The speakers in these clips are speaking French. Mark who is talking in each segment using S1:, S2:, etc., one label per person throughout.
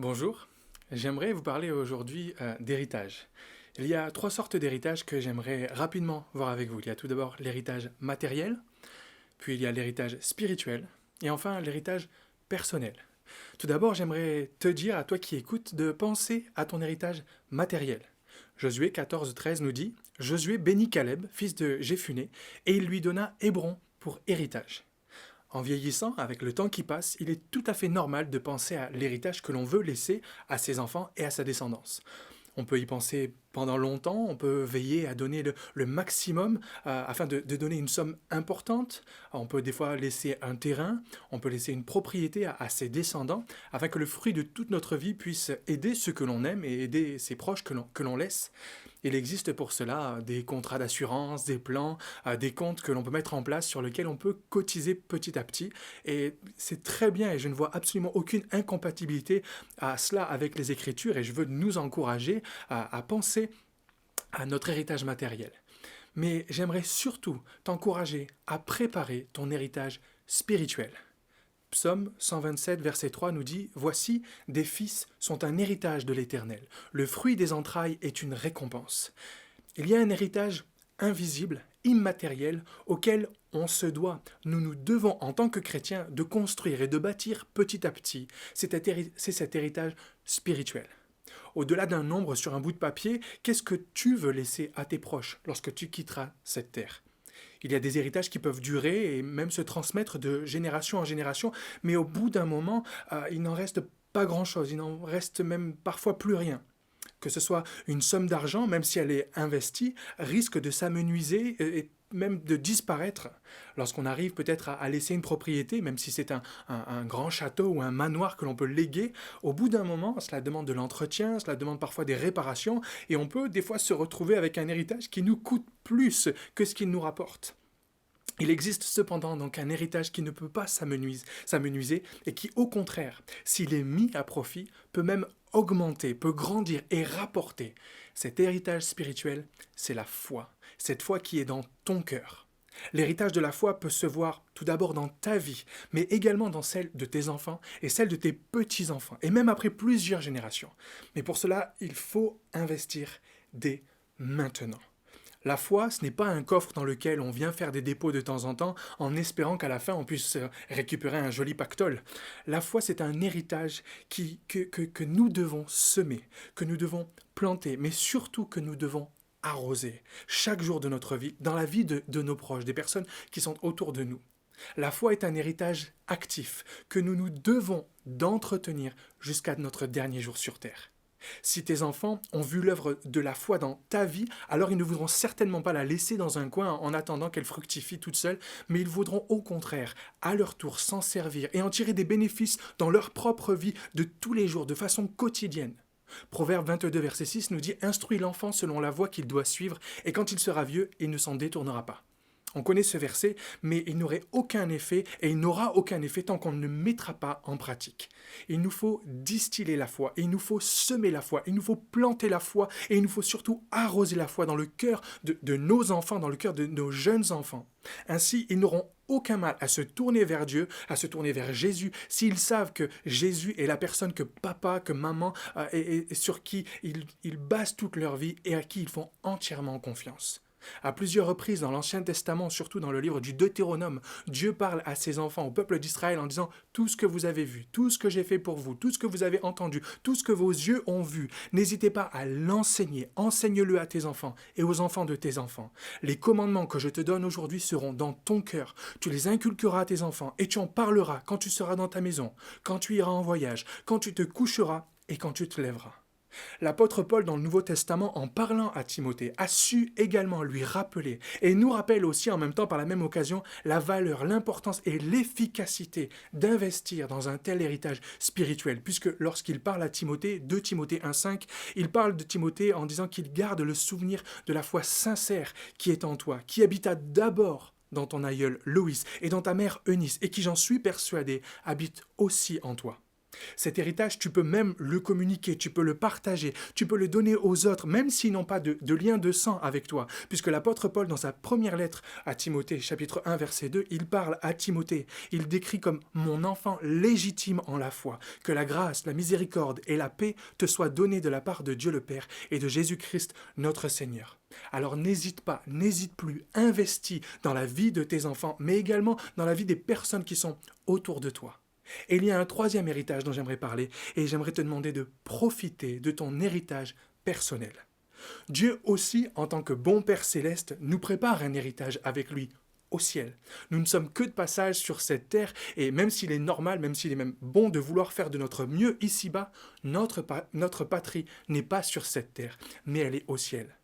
S1: Bonjour, j'aimerais vous parler aujourd'hui d'héritage. Il y a trois sortes d'héritage que j'aimerais rapidement voir avec vous. Il y a tout d'abord l'héritage matériel, puis il y a l'héritage spirituel, et enfin l'héritage personnel. Tout d'abord, j'aimerais te dire à toi qui écoutes de penser à ton héritage matériel. Josué 14,13 nous dit: Josué bénit Caleb, fils de Jéphuné, et il lui donna Hébron pour héritage. En vieillissant, avec le temps qui passe, il est tout à fait normal de penser à l'héritage que l'on veut laisser à ses enfants et à sa descendance. On peut y penser pendant longtemps, on peut veiller à donner le maximum afin de donner une somme importante. On peut des fois laisser un terrain, on peut laisser une propriété à ses descendants afin que le fruit de toute notre vie puisse aider ceux que l'on aime et aider ses proches que l'on laisse. Il existe pour cela des contrats d'assurance, des plans, des comptes que l'on peut mettre en place sur lesquels on peut cotiser petit à petit. Et c'est très bien et je ne vois absolument aucune incompatibilité à cela avec les Écritures et je veux nous encourager à penser à notre héritage matériel. Mais j'aimerais surtout t'encourager à préparer ton héritage spirituel. Psaume 127, verset 3 nous dit: Voici, des fils sont un héritage de l'Éternel. Le fruit des entrailles est une récompense. Il y a un héritage invisible, immatériel, auquel on se doit, nous devons en tant que chrétiens de construire et de bâtir petit à petit. C'est cet héritage spirituel. Au-delà d'un nombre sur un bout de papier, qu'est-ce que tu veux laisser à tes proches lorsque tu quitteras cette terre? Il y a des héritages qui peuvent durer et même se transmettre de génération en génération, mais au bout d'un moment, il n'en reste pas grand-chose, il n'en reste même parfois plus rien. Que ce soit une somme d'argent, même si elle est investie, risque de s'amenuiser et même de disparaître lorsqu'on arrive peut-être à laisser une propriété, même si c'est un grand château ou un manoir que l'on peut léguer. Au bout d'un moment, cela demande de l'entretien, cela demande parfois des réparations, et on peut des fois se retrouver avec un héritage qui nous coûte plus que ce qu'il nous rapporte. Il existe cependant donc un héritage qui ne peut pas s'amenuiser et qui, au contraire, s'il est mis à profit, peut même augmenter, peut grandir et rapporter. Cet héritage spirituel, c'est la foi. Cette foi qui est dans ton cœur. L'héritage de la foi peut se voir tout d'abord dans ta vie, mais également dans celle de tes enfants et celle de tes petits-enfants, et même après plusieurs générations. Mais pour cela, il faut investir dès maintenant. La foi, ce n'est pas un coffre dans lequel on vient faire des dépôts de temps en temps en espérant qu'à la fin on puisse récupérer un joli pactole. La foi, c'est un héritage que nous devons semer, que nous devons planter, mais surtout que nous devons arroser chaque jour de notre vie, dans la vie de nos proches, des personnes qui sont autour de nous. La foi est un héritage actif que nous devons d'entretenir jusqu'à notre dernier jour sur terre. Si tes enfants ont vu l'œuvre de la foi dans ta vie, alors ils ne voudront certainement pas la laisser dans un coin en attendant qu'elle fructifie toute seule, mais ils voudront au contraire, à leur tour, s'en servir et en tirer des bénéfices dans leur propre vie de tous les jours, de façon quotidienne. Proverbe 22, verset 6 nous dit: Instruis l'enfant selon la voie qu'il doit suivre, et quand il sera vieux, il ne s'en détournera pas. On connaît ce verset, mais il n'aurait aucun effet et il n'aura aucun effet tant qu'on ne le mettra pas en pratique. Il nous faut distiller la foi, et il nous faut semer la foi, il nous faut planter la foi, et il nous faut surtout arroser la foi dans le cœur de nos enfants, dans le cœur de nos jeunes enfants. Ainsi, ils n'auront aucun mal à se tourner vers Dieu, à se tourner vers Jésus, s'ils savent que Jésus est la personne que papa, que maman, et sur qui ils basent toute leur vie et à qui ils font entièrement confiance. À plusieurs reprises dans l'Ancien Testament, surtout dans le livre du Deutéronome, Dieu parle à ses enfants, au peuple d'Israël, en disant: tout ce que vous avez vu, tout ce que j'ai fait pour vous, tout ce que vous avez entendu, tout ce que vos yeux ont vu, n'hésitez pas à l'enseigner. Enseigne-le à tes enfants et aux enfants de tes enfants. Les commandements que je te donne aujourd'hui seront dans ton cœur. Tu les inculqueras à tes enfants et tu en parleras quand tu seras dans ta maison, quand tu iras en voyage, quand tu te coucheras et quand tu te lèveras. L'apôtre Paul, dans le Nouveau Testament, en parlant à Timothée, a su également lui rappeler, et nous rappelle aussi en même temps par la même occasion, la valeur, l'importance et l'efficacité d'investir dans un tel héritage spirituel, puisque lorsqu'il parle à Timothée, 2 Timothée 1,5, il parle de Timothée en disant qu'il garde le souvenir de la foi sincère qui est en toi, qui habita d'abord dans ton aïeul Loïs et dans ta mère Eunice, et qui, j'en suis persuadé, habite aussi en toi. Cet héritage, tu peux même le communiquer, tu peux le partager, tu peux le donner aux autres, même s'ils n'ont pas de lien de sang avec toi. Puisque l'apôtre Paul, dans sa première lettre à Timothée, chapitre 1, verset 2, il parle à Timothée. Il décrit comme mon enfant légitime en la foi, que la grâce, la miséricorde et la paix te soient données de la part de Dieu le Père et de Jésus-Christ notre Seigneur. Alors n'hésite pas, n'hésite plus, investis dans la vie de tes enfants, mais également dans la vie des personnes qui sont autour de toi. Et il y a un troisième héritage dont j'aimerais parler, et j'aimerais te demander de profiter de ton héritage personnel. Dieu aussi, en tant que bon Père céleste, nous prépare un héritage avec lui au ciel. Nous ne sommes que de passage sur cette terre, et même s'il est normal, même s'il est même bon de vouloir faire de notre mieux ici-bas, notre patrie n'est pas sur cette terre, mais elle est au ciel.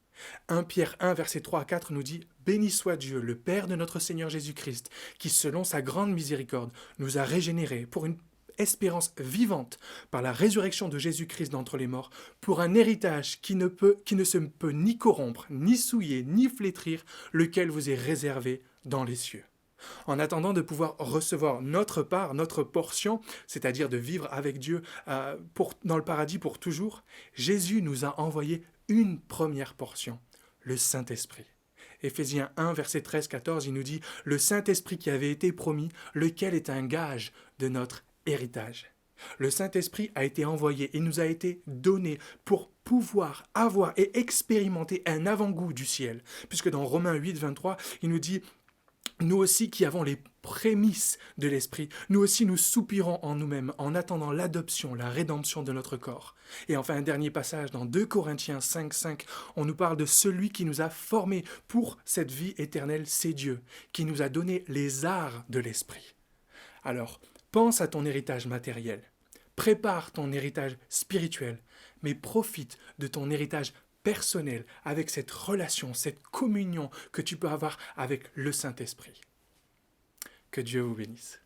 S1: 1 Pierre 1, verset 3 à 4 nous dit « Béni soit Dieu, le Père de notre Seigneur Jésus-Christ, qui, selon sa grande miséricorde, nous a régénérés pour une espérance vivante par la résurrection de Jésus-Christ d'entre les morts, pour un héritage qui ne se peut ni corrompre, ni souiller, ni flétrir, lequel vous est réservé dans les cieux. » En attendant de pouvoir recevoir notre part, notre portion, c'est-à-dire de vivre avec Dieu dans le paradis pour toujours, Jésus nous a envoyé une première portion, le Saint-Esprit. Éphésiens 1, verset 13-14, il nous dit « Le Saint-Esprit qui avait été promis, lequel est un gage de notre héritage. » Le Saint-Esprit a été envoyé et nous a été donné pour pouvoir avoir et expérimenter un avant-goût du ciel. Puisque dans Romains 8, 23, il nous dit « Nous aussi qui avons les prémices de l'Esprit, nous aussi nous soupirons en nous-mêmes en attendant l'adoption, la rédemption de notre corps. » Et enfin un dernier passage dans 2 Corinthiens 5, 5, on nous parle de celui qui nous a formés pour cette vie éternelle, c'est Dieu, qui nous a donné les arts de l'Esprit. Alors, pense à ton héritage matériel, prépare ton héritage spirituel, mais profite de ton héritage personnel avec cette relation, cette communion que tu peux avoir avec le Saint-Esprit. Que Dieu vous bénisse.